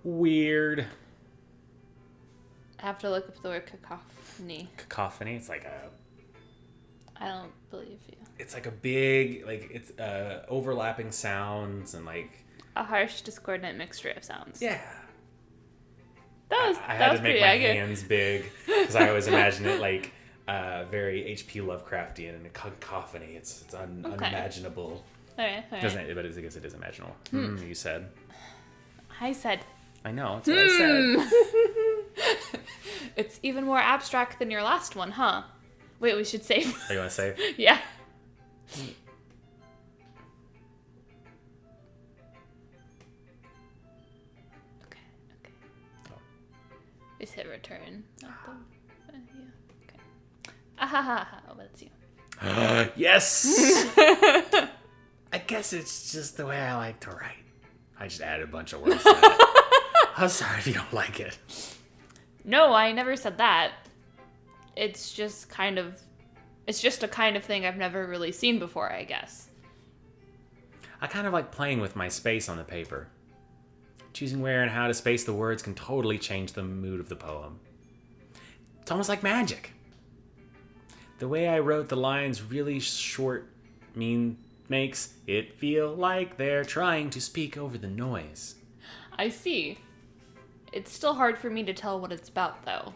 Weird. I have to look up the word cacophony. Cacophony. It's like a... I don't believe you. It's like a big, like, it's overlapping sounds and like... A harsh, discordant mixture of sounds. Yeah. I had was to make pretty my accurate. hands big because I always imagine it like very H.P. Lovecraftian and a cacophony. It's unimaginable. All right. Doesn't it? But I guess it is imaginable. You said. I said. I know. That's what I said. It's even more abstract than your last one, huh? Wait, we should save. Are you want to say? Yeah. Okay. Just hit return. Yeah. Okay. Ahaha. Oh, that's you. Yes! I guess it's just the way I like to write. I just added a bunch of words to that. I'm sorry if you don't like it. No, I never said that. It's just a kind of thing I've never really seen before, I guess. I kind of like playing with my space on the paper. Choosing where and how to space the words can totally change the mood of the poem. It's almost like magic. The way I wrote the lines really short makes it feel like they're trying to speak over the noise. I see. It's still hard for me to tell what it's about, though.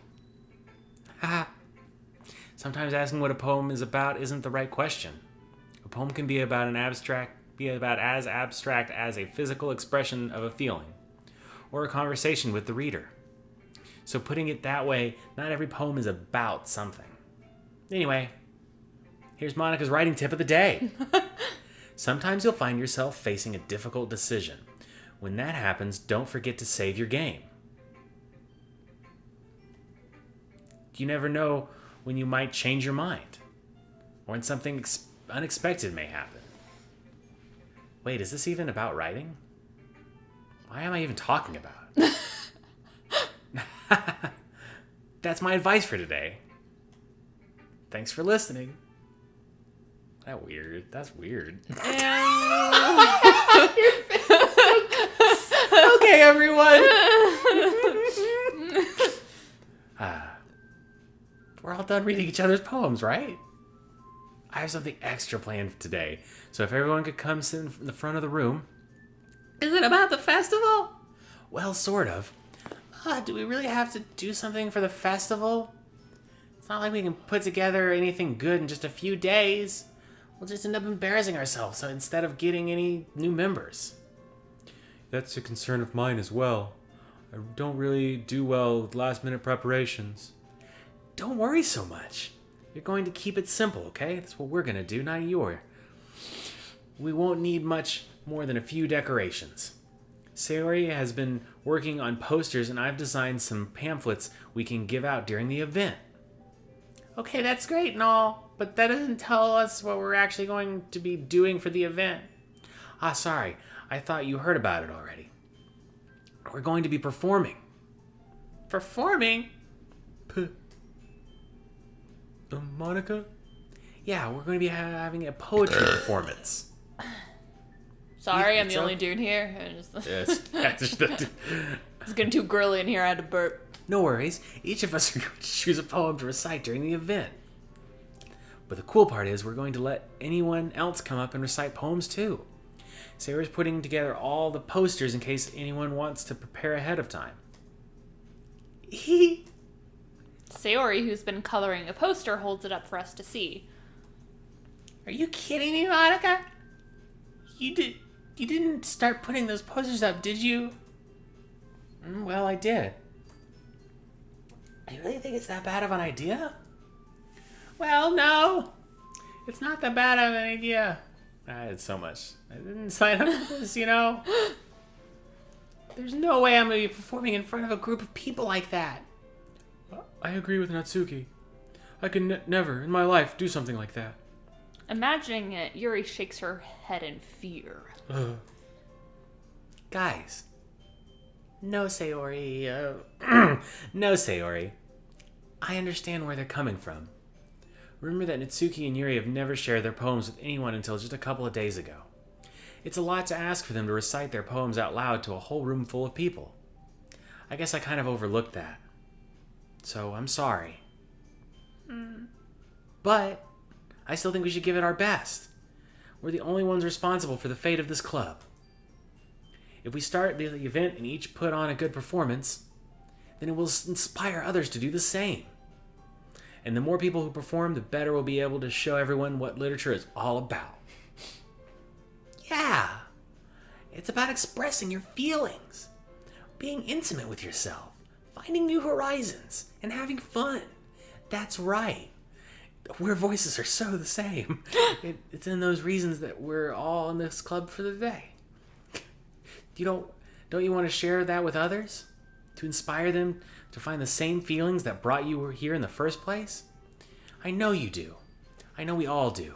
Haha. Sometimes asking what a poem is about isn't the right question. A poem can be about as abstract as a physical expression of a feeling, or a conversation with the reader. So putting it that way, not every poem is about something. Anyway, here's Monica's writing tip of the day. Sometimes you'll find yourself facing a difficult decision. When that happens, don't forget to save your game. You never know when you might change your mind, or when something unexpected may happen. Wait, is this even about writing? Why am I even talking about it? That's my advice for today. Thanks for listening. That's weird. Okay, everyone. We're all done reading each other's poems, right? I have something extra planned today, so if everyone could come sit in the front of the room. Is it about the festival? Well, sort of. Do we really have to do something for the festival? It's not like we can put together anything good in just a few days. We'll just end up embarrassing ourselves, so instead of getting any new members. That's a concern of mine as well. I don't really do well with last-minute preparations. Don't worry so much. You're going to keep it simple, okay? That's what we're going to do, not you. We won't need much more than a few decorations. Sayori has been working on posters, and I've designed some pamphlets we can give out during the event. Okay, that's great and all, but that doesn't tell us what we're actually going to be doing for the event. Sorry. I thought you heard about it already. We're going to be performing. Performing? Monica? Yeah, we're going to be having a poetry performance. Sorry, I'm the So? only dude here. Yes. It's getting too girly in here. I had to burp. No worries. Each of us are going to choose a poem to recite during the event. But the cool part is we're going to let anyone else come up and recite poems too. Sarah's putting together all the posters in case anyone wants to prepare ahead of time. Sayori, who's been coloring a poster, holds it up for us to see. Are you kidding me, Monica? You didn't start putting those posters up, did you? Well, I did. You really think it's that bad of an idea? Well, no. It's not that bad of an idea. I had so much. I didn't sign up for this, you know? There's no way I'm going to be performing in front of a group of people like that. I agree with Natsuki. I could never in my life do something like that. Imagining it, Yuri shakes her head in fear. Guys. No, Sayori. No, Sayori. I understand where they're coming from. Remember that Natsuki and Yuri have never shared their poems with anyone until just a couple of days ago. It's a lot to ask for them to recite their poems out loud to a whole room full of people. I guess I kind of overlooked that. So I'm sorry. But I still think we should give it our best. We're the only ones responsible for the fate of this club. If we start the event and each put on a good performance, then it will inspire others to do the same. And the more people who perform, the better we'll be able to show everyone what literature is all about. Yeah, it's about expressing your feelings, being intimate with yourself, finding new horizons, and having fun. That's right. Our voices are so the same. It's in those reasons that we're all in this club for the day. Don't you want to share that with others? To inspire them to find the same feelings that brought you here in the first place? I know you do. I know we all do.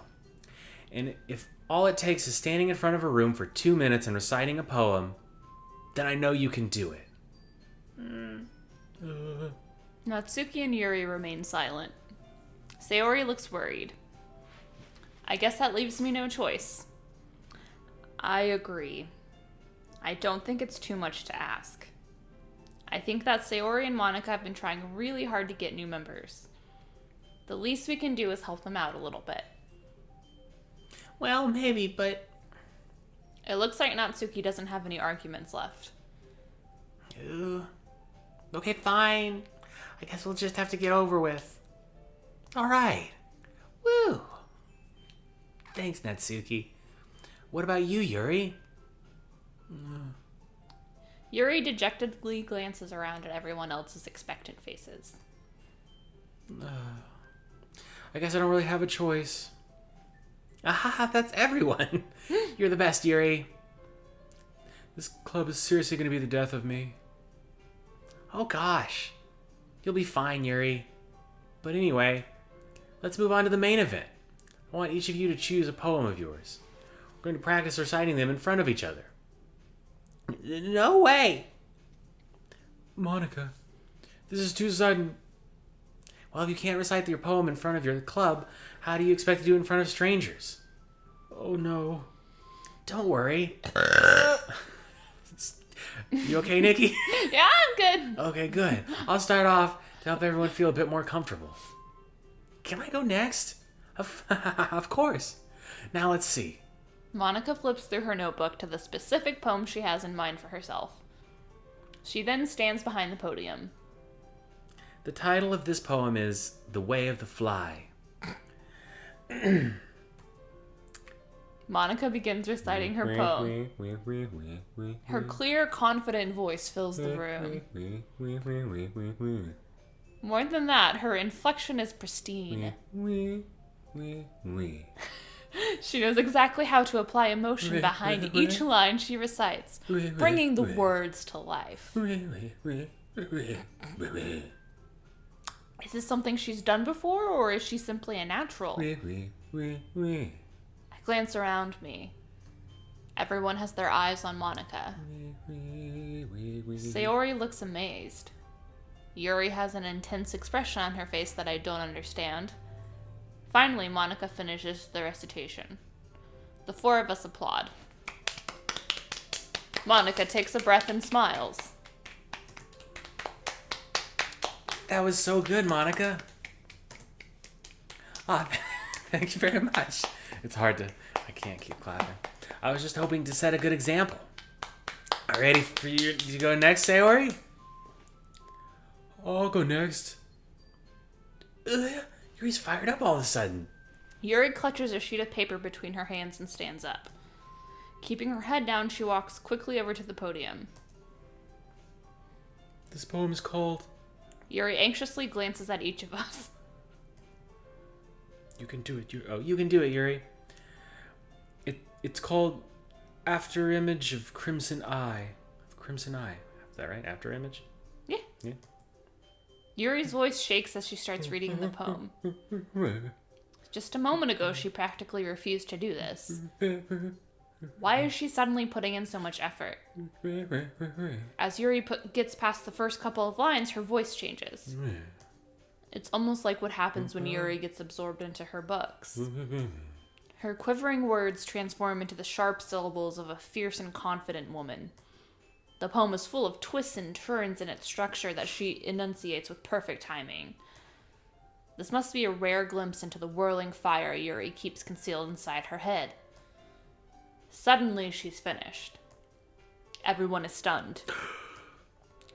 And if all it takes is standing in front of a room for 2 minutes and reciting a poem, then I know you can do it. Natsuki and Yuri remain silent. Sayori looks worried. I guess that leaves me no choice. I agree. I don't think it's too much to ask. I think that Sayori and Monika have been trying really hard to get new members. The least we can do is help them out a little bit. Well, maybe, but... It looks like Natsuki doesn't have any arguments left. Okay, fine. I guess we'll just have to get over with. All right. Woo! Thanks, Natsuki. What about you, Yuri? Yuri dejectedly glances around at everyone else's expectant faces. I guess I don't really have a choice. Aha, that's everyone. You're the best, Yuri. This club is seriously going to be the death of me. Oh gosh. You'll be fine, Yuri. But anyway, let's move on to the main event. I want each of you to choose a poem of yours. We're going to practice reciting them in front of each other. No way! Monika, this is too sudden. Well, if you can't recite your poem in front of your club, how do you expect to do it in front of strangers? Oh no. Don't worry. You okay, Nikki? Yeah, I'm good. Okay, good. I'll start off to help everyone feel a bit more comfortable. Can I go next? Of course. Now let's see. Monika flips through her notebook to the specific poem she has in mind for herself. She then stands behind the podium. The title of this poem is The Way of the Fly. Monika begins reciting her poem. Her clear, confident voice fills the room. More than that, her inflection is pristine. She knows exactly how to apply emotion behind each line she recites, bringing the words to life. Is this something she's done before, or is she simply a natural? I glance around me. Everyone has their eyes on Monika. Sayori looks amazed. Yuri has an intense expression on her face that I don't understand. Finally, Monika finishes the recitation. The four of us applaud. Monika takes a breath and smiles. That was so good, Monika. Thank you very much. It's hard to... I can't keep clapping. I was just hoping to set a good example. Are you ready for you to go next, Sayori? I'll go next. Yuri's fired up all of a sudden. Yuri clutches a sheet of paper between her hands and stands up. Keeping her head down, she walks quickly over to the podium. This poem is called... Yuri anxiously glances at each of us. You can do it, Yuri. Oh, you can do it, Yuri. It's called After Image of Crimson Eye. Crimson Eye. Is that right? After Image? Yeah. Yuri's voice shakes as she starts reading the poem. Just a moment ago, she practically refused to do this. Why is she suddenly putting in so much effort? As Yuri gets past the first couple of lines, her voice changes. It's almost like what happens when Yuri gets absorbed into her books. Her quivering words transform into the sharp syllables of a fierce and confident woman. The poem is full of twists and turns in its structure that she enunciates with perfect timing. This must be a rare glimpse into the whirling fire Yuri keeps concealed inside her head. Suddenly, she's finished. Everyone is stunned.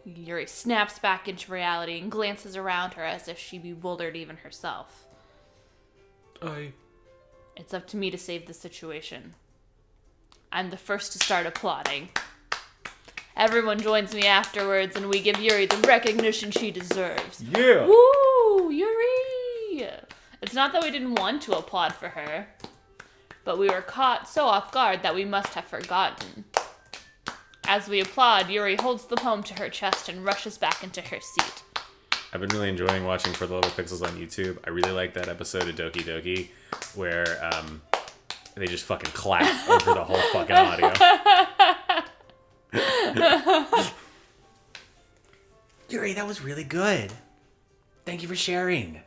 Yuri snaps back into reality and glances around her as if she bewildered even herself. It's up to me to save the situation. I'm the first to start applauding. Everyone joins me afterwards, and we give Yuri the recognition she deserves. Yeah! Woo! Yuri! It's not that we didn't want to applaud for her, but we were caught so off guard that we must have forgotten. As we applaud, Yuri holds the poem to her chest and rushes back into her seat. I've been really enjoying watching For the Little Pixels on YouTube. I really like that episode of Doki Doki where they just fucking clap over the whole fucking audio. Yuri, that was really good. Thank you for sharing.